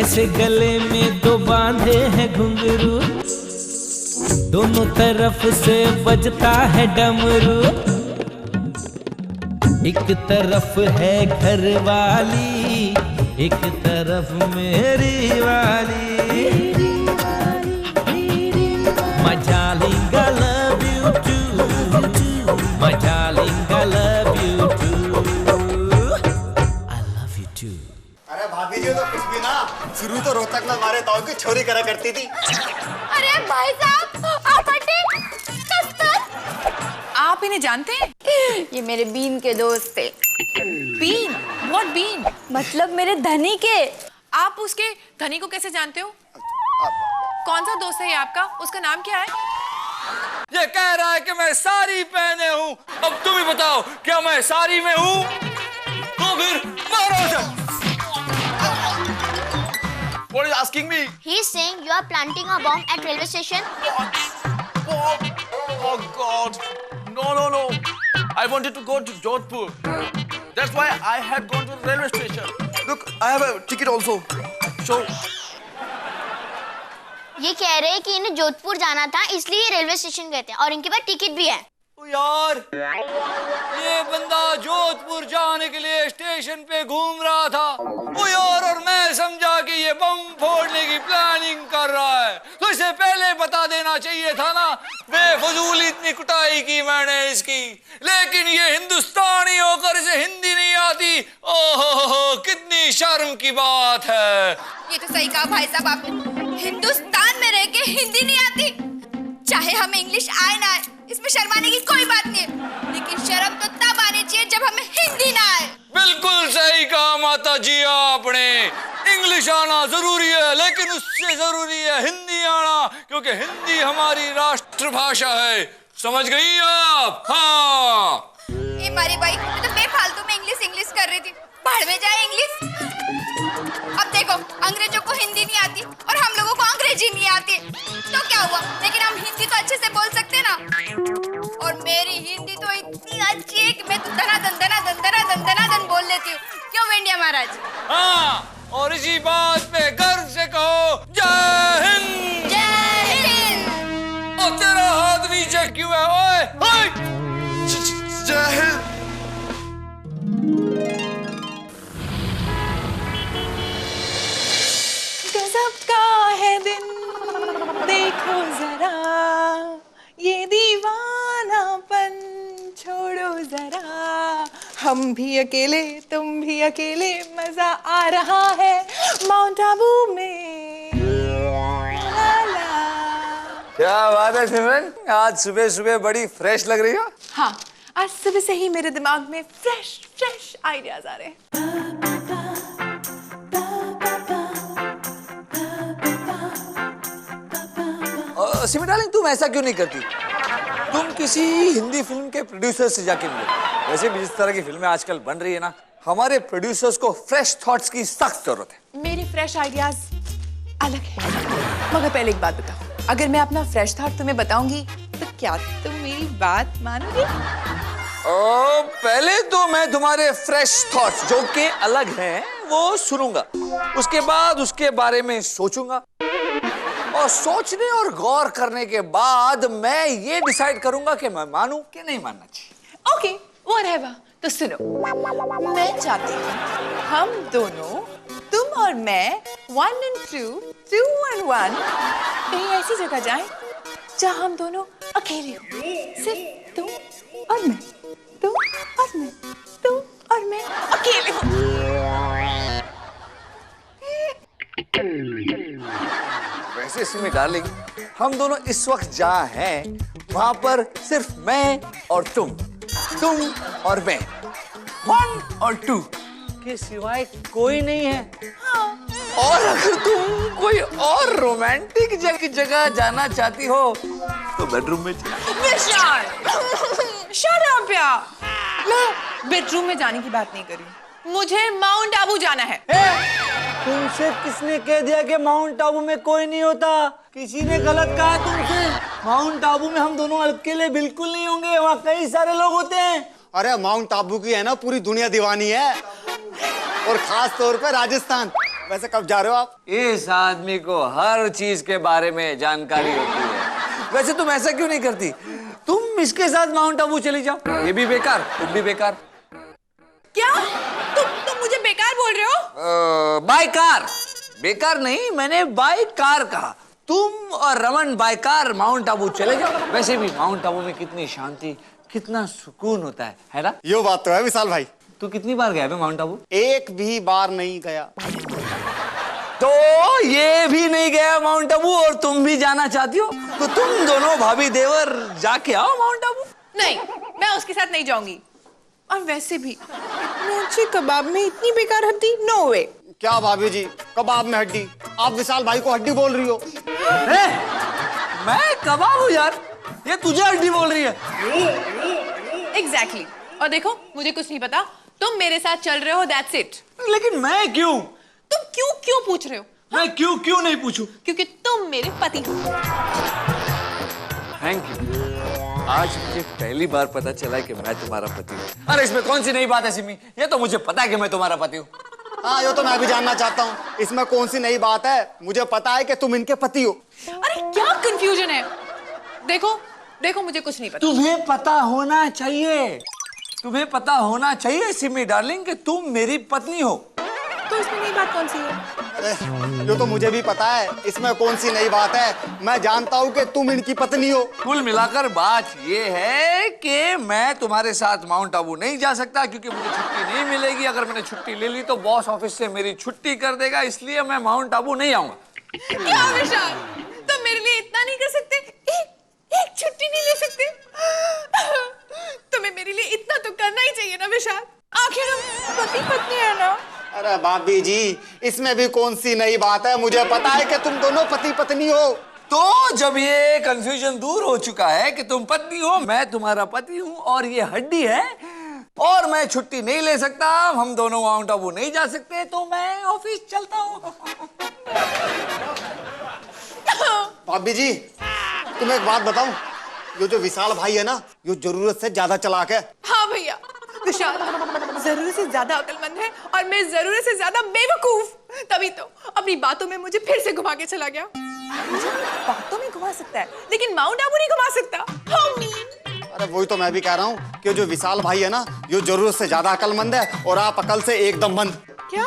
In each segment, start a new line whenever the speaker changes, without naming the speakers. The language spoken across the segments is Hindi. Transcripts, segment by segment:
ऐसे गले में दो बांधे हैं घुंघरू, दोनों तरफ से बजता है डमरू। एक तरफ है घर वाली, एक तरफ मेरी वाली। My darling, I love you too. My darling, I love you too. I love you too.
अरे भाभी जी तो कुछ भी ना, शुरू तो रोहतक में हमारे ताऊ की छोरी करा करती थी।
अरे भाई साहब, आप
आप इन्हें जानते हैं?
ये मेरे बीन के दोस्त थे।
बीन? What Bean?
मतलब मेरे धनी के।
आप उसके धनी को कैसे जानते हो? कौन सा दोस्त है ये आपका? उसका नाम क्या है?
ये कह रहा है कि मैं साड़ी पहने हूँ। अब तुम ही बताओ, क्या मैं साड़ी में हूँ? तो फिर मारो उसे। What is asking me?
He is saying you are planting a bomb at railway station.
Oh God! No! I wanted to go to Jodhpur. That's why I had gone to the railway station. Look, I have a ticket also. So.
ये कह रहे हैं कि इन्हें जोधपुर जाना था, इसलिए रेलवे स्टेशन गए थे और इनके पास टिकट भी है।
ओ यार, ये बंदा जोधपुर जाने के लिए स्टेशन पे घूम रहा था। ओ यार, और मैं समझा कि ये बम फोड़ने की प्लानिंग कर रहा है, तो इसे पहले बता देना चाहिए था ना। बेफजूल इतनी कुटाई की मैंने इसकी, लेकिन ये हिंदुस्तानी होकर इसे हिंदी नहीं आती। ओहो, कितनी शर्म की बात है।
ये तो सही कहा भाई साहब आपने, हिंदुस्तान में रह के हिंदी नहीं आती। चाहे हमें इंग्लिश आए ना आए, इसमें शर्माने की कोई बात नहीं है, लेकिन शर्म तो तब आनी चाहिए जब हमें हिंदी ना आए।
बिल्कुल सही कहा माता जी आपने। इंग्लिश आना जरूरी है, लेकिन उससे जरूरी है हिंदी आना, क्योंकि हिंदी हमारी राष्ट्रभाषा है। समझ गई आप? हाँ।
ये मारी भाई, मैं तो बेफालतू में इंग्लिश कर रही थी। पढ़ में जाए इंग्लिश। अब देखो, अंग्रेजों को हिंदी नहीं आती और हम लोगों को अंग्रेजी नहीं आती, तो क्या हुआ? लेकिन हम हिंदी तो अच्छे से बोल सकते ना। और मेरी हिंदी तो इतनी अच्छी है कि मैं तो दना बोल लेती हूँ। क्यों वेंडिया महाराज?
हाँ, और इसी बात पे गर्व से कहो जय हिंद।
जय हिंद।
और तेरा हाथ नीचे क्यों है? ओए, जय हिंद।
गजब का है दिन, देखो जरा ये दीवानापन छोड़ो जरा। हम भी अकेले, तुम भी अकेले, मजा आ रहा है माउंट आबू में। ला ला।
क्या बात है सिमरन, आज सुबह सुबह बड़ी फ्रेश लग रही हो।
हाँ, आज सुबह से ही मेरे दिमाग में फ्रेश आइडियाज आ रहे हैं।
सिमी डार्लिंग, तुम ऐसा क्यों नहीं करती? तुम किसी हिंदी फिल्म के प्रोड्यूसर से जाके मिलो। वैसे भी जिस तरह की फिल्में आजकल बन रही है ना, हमारे प्रोड्यूसर्स को फ्रेश थॉट्स की सख्त जरूरत है।
मेरे फ्रेश आइडियाज अलग है, मगर पहले एक बात बताओ, अगर मैं अपना फ्रेश थॉट तुम्हें बताऊंगी तो क्या तुम मेरी बात मानोगी?
पहले तो मैं तुम्हारे फ्रेश थॉट्स जो कि अलग हैं वो सुनूंगा, उसके बाद उसके बारे में सोचूंगा, और सोचने और गौर करने के बाद मैं ये डिसाइड करूंगा कि मैं मानूं कि नहीं मानना चाहिए।
Okay, whatever. तो सुनो, मैं चाहती हूँ हम दोनों, तुम और मैं, 1 and 2, 2 and 1, कहीं ऐसी जगह जाएं जहाँ हम दोनों अकेले हो, सिर्फ तुम और मैं, तुम और मैं, तुम और मैं अकेले हो।
वैसे सिमी डार्लिंग, हम दोनों इस वक्त जहाँ हैं वहां पर सिर्फ मैं और तुम और मैं, 1 और 2 के सिवाय कोई नहीं है।
हाँ।
और अगर तुम कोई और रोमांटिक जगह जाना चाहती हो तो बेडरूम में
विशाल, शट अप यार। मैं बेडरूम में जाने की बात नहीं कर रही, मुझे माउंट आबू जाना है।
तुमसे किसने कह दिया कि माउंट आबू में कोई नहीं होता? किसी ने गलत कहा तुमसे। माउंट आबू में हम दोनों अकेले बिल्कुल नहीं होंगे, वहाँ कई सारे लोग होते हैं।
अरे माउंट आबू की है ना पूरी दुनिया दीवानी है, और खास तौर पे राजस्थान। वैसे कब जा रहे हो आप?
इस आदमी को हर चीज के बारे में जानकारी होती है। वैसे तुम ऐसा क्यों नहीं करती? तुम इसके साथ माउंट आबू चली जाओ। ये भी बेकार, तुम भी बेकार।
क्या तुम मुझे बेकार बोल रहे हो?
By car. बेकार नहीं, मैंने बाय कार कहा। तुम और Raman by car mount Abu चले जाओ। वैसे भी माउंट आबू में कितनी शांति, कितना सुकून होता है ना?
ये बात तो है विशाल भाई।
तू कितनी बार गया है माउंट आबू?
एक भी बार नहीं गया।
तो ये भी नहीं गया माउंट आबू और तुम भी जाना चाहती हो, तो तुम दोनों भाभी देवर जाके आओ माउंट आबू।
नहीं, मैं उसके साथ नहीं जाऊंगी। और वैसे भी इतने अच्छे कबाब में इतनी बेकार हड्डी, नो वे।
क्या भाभी जी, कबाब में हड्डी? आप विशाल भाई को हड्डी बोल रही हो?
मैं कबाब हूँ यार, ये तुझे हड्डी बोल रही है।
एग्जैक्टली। और देखो, मुझे कुछ नहीं पता, तुम मेरे साथ चल रहे हो, दैट्स इट।
लेकिन मैं क्यों?
तुम क्यों पूछ रहे हो?
मैं क्यों नहीं पूछूं?
क्योंकि तुम मेरे पति हो।
Thank you. आज मुझे पहली बार पता चला कि मैं तुम्हारा पति हूँ। अरे इसमें कौन सी नई बात है सिमी? ये तो मुझे पता है कि मैं तुम्हारा पति हूँ।
हाँ, ये तो मैं भी जानना चाहता हूँ, इसमें कौन सी नई बात है? मुझे पता है कि तुम इनके पति हो।
अरे क्या कंफ्यूजन है? देखो मुझे कुछ नहीं पता।
तुम्हें पता होना चाहिए, तुम्हें पता होना चाहिए सिमी डार्लिंग कि तुम मेरी पत्नी हो।
तो इसमें नई बात कौन सी है?
अरे ये तो मुझे भी पता है, इसमें कौन सी नई बात है। मैं जानता हूँ कि तुम इनकी पत्नी हो।
कुल मिलाकर बात ये है कि मैं तुम्हारे साथ माउंट आबू नहीं जा सकता क्योंकि मुझे छुट्टी नहीं मिलेगी। अगर मैंने छुट्टी ले ली तो बॉस ऑफिस से मेरी छुट्टी कर देगा, इसलिए मैं माउंट आबू नहीं आऊंगा।
क्या विशाल, तुम मेरे लिए इतना नहीं कर सकते? एक छुट्टी नहीं ले सकते? तुम्हें मेरे लिए इतना तो करना ही चाहिए ना विशाल, आखिर हम पति पत्नी है ना।
अरे भाभी जी, इसमें भी कौन सी नई बात है? मुझे पता है कि तुम दोनों पति पत्नी हो।
तो जब ये कंफ्यूजन दूर हो चुका है कि तुम पत्नी हो, मैं तुम्हारा पति हूँ और ये हड्डी है और मैं छुट्टी नहीं ले सकता, हम दोनों माउंट आबू नहीं जा सकते, तो मैं ऑफिस चलता हूँ।
भाभी जी, तुम्हें एक बात बताऊं, ये जो विशाल भाई है ना, ये जरूरत से ज्यादा चालाक है।
हाँ भैया, विशाल जरूरत से ज्यादा अक्लमंद है और मैं जरूरत से ज्यादा बेवकूफ। तभी तो अपनी बातों में मुझे फिर से घुमा के चला गया। मुझे बातों में घुमा सकता है लेकिन माउंट आबू नहीं घुमा सकता। How mean?
अरे वही तो मैं भी कह रहा हूँ कि जो विशाल भाई है ना, ये जरूरत से ज्यादा अकलमंद है और आप अकल से एकदम मंद।
क्या?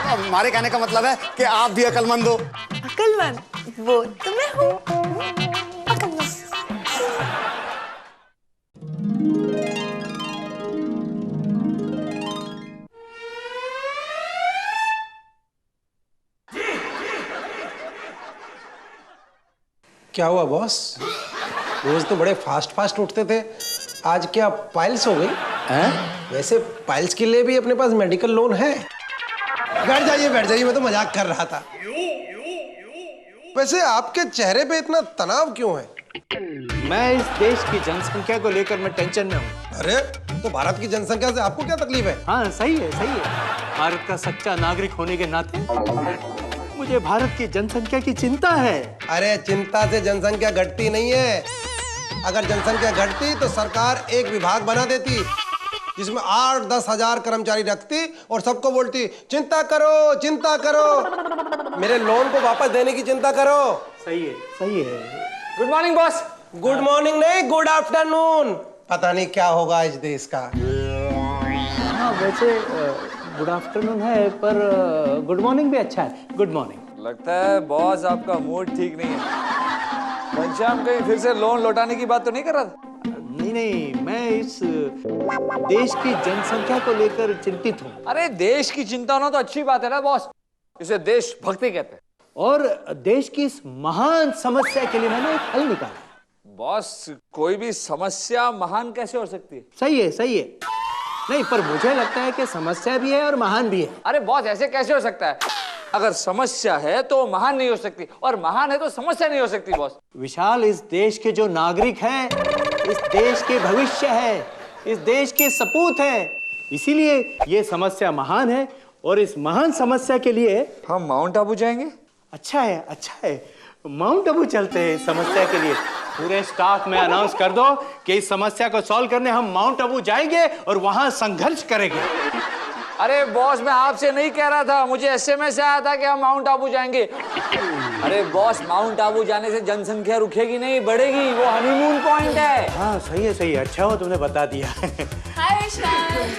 हमारे कहने का मतलब है कि आप भी अकलमंद हो।
अकलमंद? वो तो मैं हूँ, अकलमंद।
क्या हुआ बॉस? रोज तो बड़े फास्ट उठते थे, आज क्या पाइल्स हो गई? हैं? वैसे पाइल्स के लिए भी अपने पास मेडिकल लोन है। बैठ जाइए, मैं तो मजाक कर रहा था। वैसे आपके चेहरे पे इतना तनाव क्यों है?
मैं इस देश की जनसंख्या को लेकर मैं टेंशन में हूँ।
अरे तो भारत की जनसंख्या से आपको क्या तकलीफ है?
हाँ सही है। भारत का सच्चा नागरिक होने के नाते मुझे भारत की जनसंख्या की चिंता है।
अरे चिंता से जनसंख्या घटती नहीं है। अगर जनसंख्या घटती तो सरकार एक विभाग बना देती जिसमें 8-10 हजार कर्मचारी रखती और सबको बोलती चिंता करो, मेरे लोन को वापस देने की चिंता करो।
सही है।
Good morning boss.
Good morning नहीं, गुड आफ्टरनून। पता नहीं क्या होगा इस देश का।
हाँ वैसे गुड आफ्टरनून है पर गुड मॉर्निंग भी अच्छा है। Good morning.
लगता है बॉस आपका मूड ठीक नहीं है। घनश्याम कहीं फिर से लोन लौटाने की बात तो नहीं कर रहा था?
नहीं, मैं इस देश की जनसंख्या को लेकर चिंतित हूँ।
अरे देश की चिंता होना तो अच्छी बात है ना बॉस, इसे देश भक्ति कहते हैं।
और देश की इस महान समस्या के लिए मैंने एक हल निकाला।
बॉस कोई भी समस्या महान कैसे हो सकती है?
सही है। नहीं पर मुझे लगता है कि समस्या भी है और महान भी है।
अरे बॉस ऐसे कैसे हो सकता है? अगर समस्या है तो महान नहीं हो सकती और महान है तो समस्या नहीं हो सकती बॉस।
विशाल, इस देश के जो नागरिक हैं, इस देश के भविष्य है, इस देश के सपूत है, इसीलिए ये समस्या महान है और इस महान समस्या के लिए
हम माउंट आबू जाएंगे।
अच्छा है, माउंट आबू चलते हैं। समस्या के लिए पूरे स्टाफ में अनाउंस कर दो कि इस समस्या को सॉल्व करने हम माउंट आबू जाएंगे और वहां संघर्ष करेंगे।
अरे बॉस, मैं आपसे नहीं कह रहा था, मुझे एसएमएस आया था कि हम माउंट आबू जाएंगे। अरे बॉस, माउंट आबू जाने से जनसंख्या रुकेगी नहीं, बढ़ेगी। वो हनीमून पॉइंट है।
हाँ सही है सही है, अच्छा हो तुमने बता दिया।
हाय विशाल।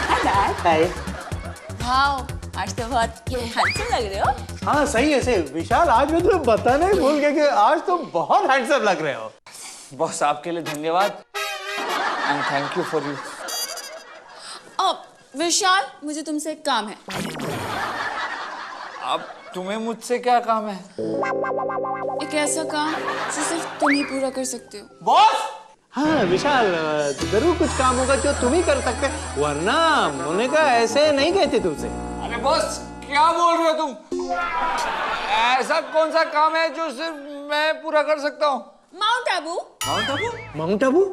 Hi dad.
हाय।
वाओ, आज तो बहुत हैंडसम लग रहे हो।
हाँ सही है सही। विशाल, आज मैं तुम्हें बताना ही भूल गया कि आज तुम बहुत हैंडसम लग रहे हो।
बॉस, आपके लिए धन्यवाद and thank you for you.
अब विशाल, मुझे तुमसे एक काम है।
अब तुम्हें मुझसे क्या काम है?
एक ऐसा काम जो सिर्फ तुम ही पूरा कर सकते हो।
बॉस!
हाँ विशाल, जरूर कुछ काम होगा जो तुम ही कर सकते, वरना मोनिका ऐसे नहीं कहती तुमसे।
अरे बॉस, क्या बोल रहे हो तुम? ऐसा कौन सा काम है जो सिर्फ मैं पूरा कर सकता हूँ?
Mount Abu.
Mount Abu?
Mount Abu?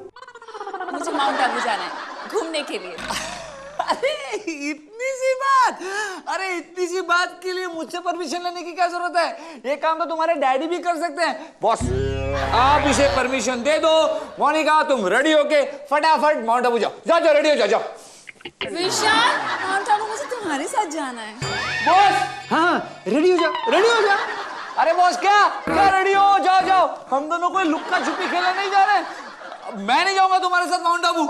मुझे माउंट आबू जाना है घूमने के लिए।
अरे इतनी सी बात, अरे इतनी सी बात के लिए मुझसे परमिशन लेने की क्या जरूरत है? ये काम तो तुम्हारे डैडी भी कर सकते हैं। बॉस, आप इसे परमिशन दे दो। मोनिका, तुम रेडी होके फटाफट माउंट आबू जाओ। जाओ जाओ, रेडी हो जाओ, जाओ।
विशाल, माउंट आबू मुझे तुम्हारे साथ जाना है।
बॉस!
हाँ रेडी हो जाओ, रेडी हो जाओ।
अरे बॉस, क्या क्या रेडी हो? जाओ जाओ, हम दोनों कोई लुक्का छुपी खेलने नहीं जा रहे। मैं नहीं जाऊंगा तुम्हारे साथ माउंट आबू।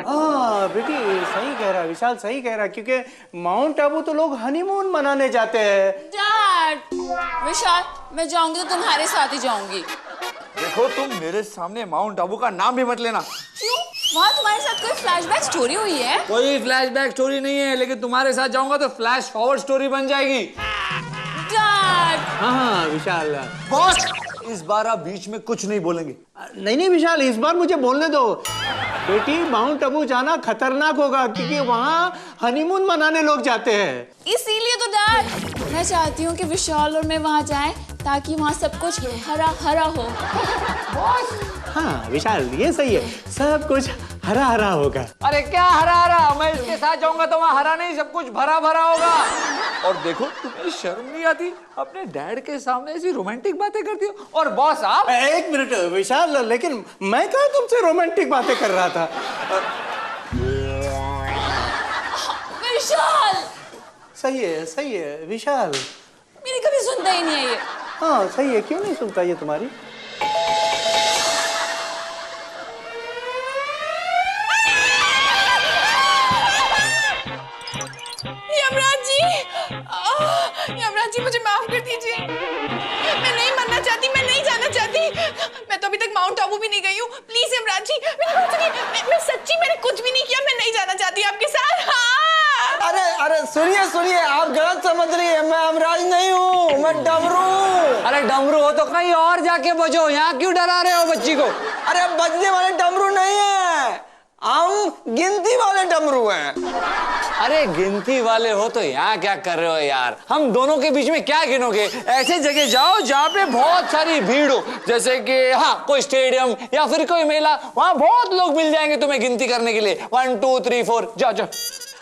हाँ बेटी, सही कह रहा विशाल, सही कह रहा, क्योंकि माउंट आबू तो लोग हनीमून मनाने जाते हैं।
डैड, विशाल, मैं जाऊंगी तो तुम्हारे साथ ही जाऊंगी।
देखो, तुम मेरे सामने माउंट आबू का नाम भी मत लेना।
क्यों? वहाँ तुम्हारे साथ कोई फ्लैशबैक स्टोरी हुई है?
कोई फ्लैशबैक स्टोरी नहीं है, लेकिन तुम्हारे साथ जाऊंगा तो फ्लैश फॉरवर्ड स्टोरी बन जाएगी।
डैड!
हाँ विशाल।
बॉस, इस बार आप बीच में कुछ नहीं बोलेंगे।
नहीं नहीं विशाल, इस बार मुझे बोलने दो। बेटी, माउंट आबू जाना खतरनाक होगा, क्योंकि वहाँ हनीमून मनाने लोग जाते हैं।
इसीलिए तो डैड, मैं चाहती हूँ कि विशाल और मैं वहाँ जाएं ताकि वहाँ सब कुछ हरा हरा हो।
हाँ विशाल, ये सही है, सब कुछ हरा हरा होगा।
अरे क्या हरा हरा? मैं इसके साथ जाऊंगा तो वहाँ हरा नहीं, सब कुछ भरा भरा होगा। और देखो, तुम्हें शर्म नहीं आती? अपने डैड के सामने ऐसी रोमांटिक बातें करती हो। और बॉस, आप
एक मिनट विशाल, लेकिन मैं कहाँ तुमसे रोमांटिक बातें कर रहा था?
विशाल!
सही है विशाल।
मेरी कभी सुनता ही नहीं है ये।
हाँ सही है, क्यों नहीं सुनता ये तुम्हारी?
यमराज जी, मुझे माफ कर दीजिए। मैं नहीं मरना चाहती, मैं नहीं जाना चाहती। मैं तो अभी तक माउंट आबू भी नहीं गई हूँ। प्लीज यमराज जी, मैं सच्ची, मैंने कुछ भी नहीं किया। मैं नहीं जाना चाहती आपके साथ। हाँ।
अरे सुनिए, आप गलत समझ रही है। मैं यमराज नहीं हूँ, मैं डमरू।
अरे डमरू हो तो कहीं और जाके बजो, यहाँ क्यों डरा रहे हो बच्ची को?
अरे बजने वाले डमरू नहीं है, हम गिनती वाले डमरू हैं।
अरे गिनती वाले हो तो यहाँ क्या कर रहे हो यार? हम दोनों के बीच में क्या गिनोगे? ऐसे जगह जाओ जहाँ पे बहुत सारी भीड़ हो, जैसे कि हाँ कोई स्टेडियम या फिर कोई मेला। वहाँ बहुत लोग मिल जाएंगे तुम्हें गिनती करने के लिए। 1 2 3 4, जाओ जाओ।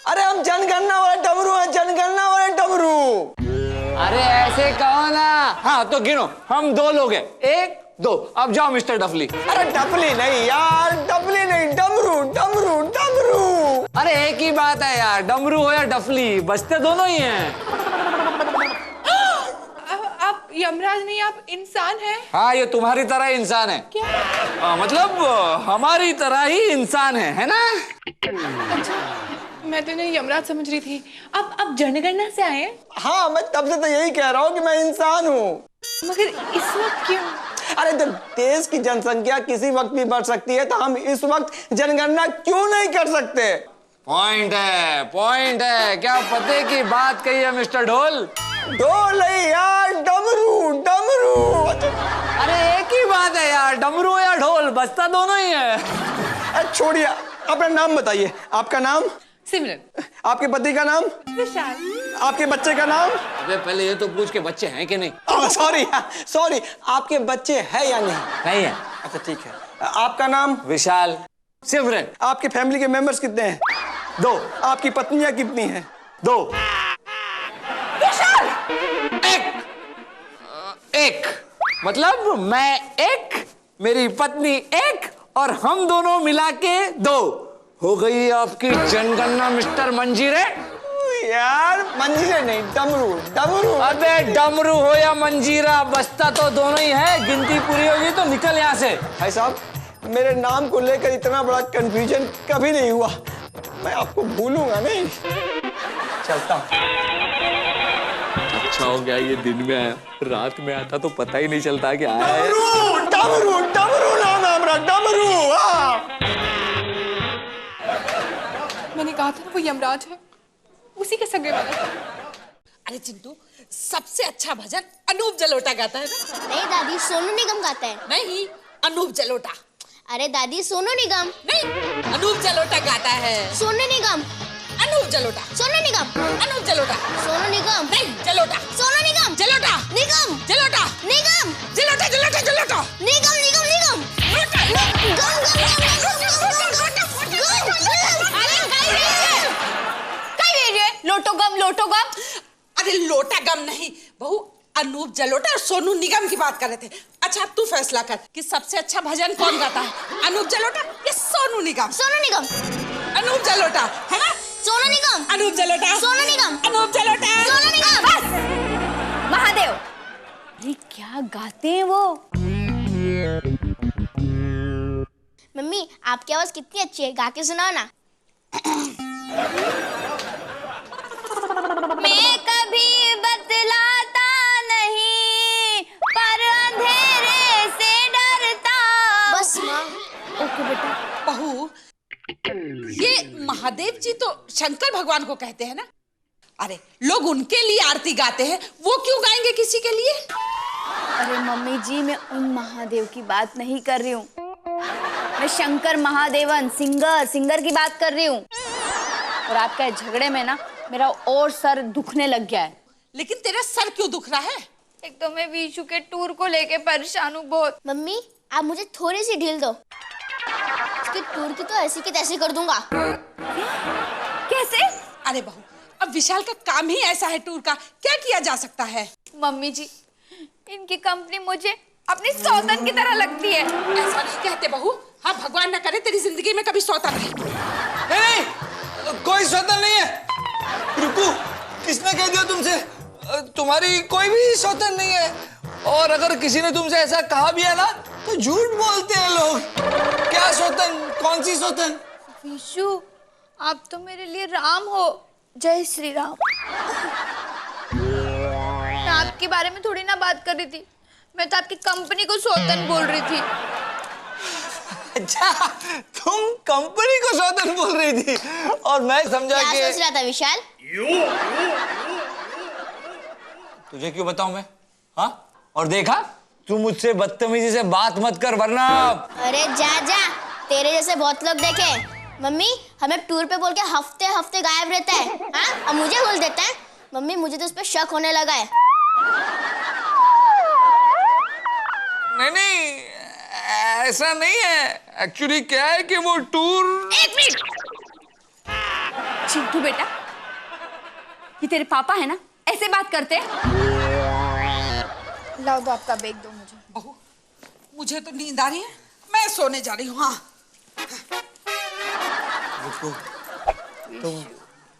अरे हम जनगणना वाले डमरू हैं, जनगणना वाले डमरू।
अरे ऐसे कहो ना। हाँ तो गिनो, हम 2 लोग हैं, 1 2। अब जाओ मिस्टर डफली।
अरे डफली नहीं यार, डफली नहीं, डमरू डमरू डमरू।
अरे एक ही बात है यार, डमरू हो या डफली, बजते दोनों ही हैं।
आप यमराज नहीं, आप इंसान हैं।
हाँ, ये तुम्हारी तरह इंसान है।
क्या?
मतलब हमारी तरह ही इंसान है ना?
अच्छा, मैं तो इन्हें यमराज समझ रही थी। आप जनगणना से आए हैं?
हाँ, मैं तब से तो यही कह रहा हूँ कि मैं इंसान हूँ।
मगर इस वक्त क्यों?
अरे जब देश की जनसंख्या किसी वक्त भी बढ़ सकती है तो हम इस वक्त जनगणना क्यों नहीं कर सकते?
पॉइंट है। क्या पते की बात कही है मिस्टर ढोल?
ढोल नहीं यार, डमरू डमरू।
अरे एक ही बात है यार, डमरू या ढोल, बजता दोनों ही है।
अरे छोड़िए, अपना नाम बताइए। आपका नाम?
सिमरन।
आपके पति का नाम?
विशाल।
आपके बच्चे का नाम?
अबे पहले ये तो पूछ के बच्चे हैं कि नहीं।
सॉरी, आपके बच्चे हैं या नहीं?
नहीं है।
अच्छा ठीक है। आपका नाम?
विशाल। सिमरन।
आपके फैमिली के मेंबर्स कितने हैं?
2।
आपकी पत्नियां कितनी हैं?
2। विशाल। एक मतलब मैं 1, मेरी पत्नी 1 और हम दोनों मिला के 2 हो गई आपकी जनगणना मिस्टर मंजीरे।
यार मंजीरे नहीं, डमरू डमरू।
अबे डमरू हो या मंजीरा, बजता तो दोनों ही है। गिनती पूरी होगी तो निकल यहाँ से।
भाई साहब, मेरे नाम को लेकर इतना बड़ा कंफ्यूजन कभी नहीं हुआ। मैं आपको भूलूंगा नहीं। चलता हूँ।
अच्छा हो गया ये दिन में आया, रात में आता तो पता ही नहीं चलता कि आया है।
डमरू डमरू नाम है हमारा, डमरू।
मैंने कहा था ना वो यमराज है, उसी के सगे वाला।
अरे चिंटू, सबसे अच्छा भजन अनूप जलोटा गाता है ना?
नहीं दादी, सोनू निगम गाता है।
नहीं, अनूप जलोटा।
अरे दादी, सोनू निगम।
नहीं, अनूप जलोटा गाता है।
सोनू निगम।
अनूप जलोटा।
सोनू निगम।
अनूप जलोटा।
सोनू निगम।
नहीं, जलोटा।
सोनू निगम।
जलोटा।
निगम।
जलोटा।
निगम।
जलोटा जलोटा जलोटा।
निगम निगम निगम।
लोटो गम। अरे लोटा गम नहीं बहू, अनूप जलोटा और सोनू निगम की बात कर रहे थे। अच्छा अब तू फैसला कर कि सबसे अच्छा भजन कौन गाता है, अनूप जलोटा या सोनू निगम?
सोनू निगम।
अनूप जलोटा है ना?
सोनू निगम।
अनूप जलोटा।
सोनू निगम।
अनूप जलोटा।
सोनू निगम।
बस महादेव, ये क्या गाते हैं वो?
मम्मी, आपकी आवाज कितनी अच्छी है, गा के सुनाओ ना। मैं कभी बतलाता नहीं, पर अंधेरे से डरता। बस माँ।
ओके बेटा। बहू, ये महादेव जी तो शंकर भगवान को कहते हैं ना? अरे लोग उनके लिए आरती गाते हैं, वो क्यों गाएंगे किसी के लिए?
अरे मम्मी जी, मैं उन महादेव की बात नहीं कर रही हूँ, मैं शंकर महादेवन सिंगर की बात कर रही हूँ। और आपका झगड़े में ना मेरा और सर दुखने लग गया है।
लेकिन तेरा सर क्यों दुख रहा है?
एक तो मैं विशु के टूर को लेके परेशान हूँ बहुत। मम्मी, आप मुझे थोड़ी सी ढील दो, उसके टूर की तो ऐसी की तैसी कर दूंगा।
कैसे? अरे बहू, अब विशाल का काम ही ऐसा है टूर का, क्या किया जा सकता है?
मम्मी जी, इनकी कंपनी मुझे अपनी सौतन की तरह लगती है।
ऐसा नहीं कहते बहू। हाँ, भगवान न करे तेरी जिंदगी में कभी सौतन रहे।
नहीं, कोई सौतन नहीं है। रुको, किसने कह दिया तुमसे? तुम्हारी कोई भी सौतन नहीं है। और अगर किसी ने तुमसे ऐसा कहा भी है ना, तो झूठ बोलते हैं लोग। क्या सौतन? कौन सी सौतन?
विशु, आप तो मेरे लिए राम हो। जय श्री राम। मैं आपके बारे में थोड़ी ना बात कर रही थी, मैं तो आपकी कंपनी को सौतन बोल रही थी।
अच्छा, तुम कंपनी को सौतन बोल रही थी और मैं समझा कि
क्या सोच रहा था विशाल?
तुझे क्यों बताऊं मैं? हाँ, और देखा, तू मुझसे बदतमीजी से बात मत कर वरना।
अरे जा जा, तेरे जैसे बहुत लोग देखे। मम्मी, हमें टूर पे बोल के हफ्ते हफ्ते गायब रहता है, हाँ? अब मुझे बोल देता है। मम्मी, मुझे तो उस पर शक होने लगा है।
नहीं, ऐसा नहीं है। एक्चुअली क्या है कि वो टूर।
एक मिनट चिंटू बेटा, ये तेरे पापा है ना, ऐसे बात करते हैं?
लाओ दो, आपका बैग दो मुझे।
बहू, मुझे तो नींद आ रही है, मैं सोने जा रही हूँ। हाँ,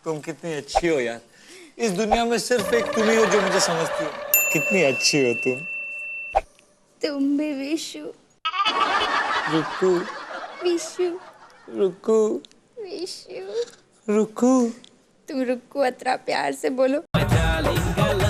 तुम कितनी अच्छी हो यार। इस दुनिया में सिर्फ एक तुम ही हो जो मुझे समझती हो। कितनी अच्छी हो तुम।
तुम भी विशु।
रुकू
विशु।
रुकू
विशु।
रुकू।
तुम रुकू अतरा प्यार से बोलो।
My darling, I love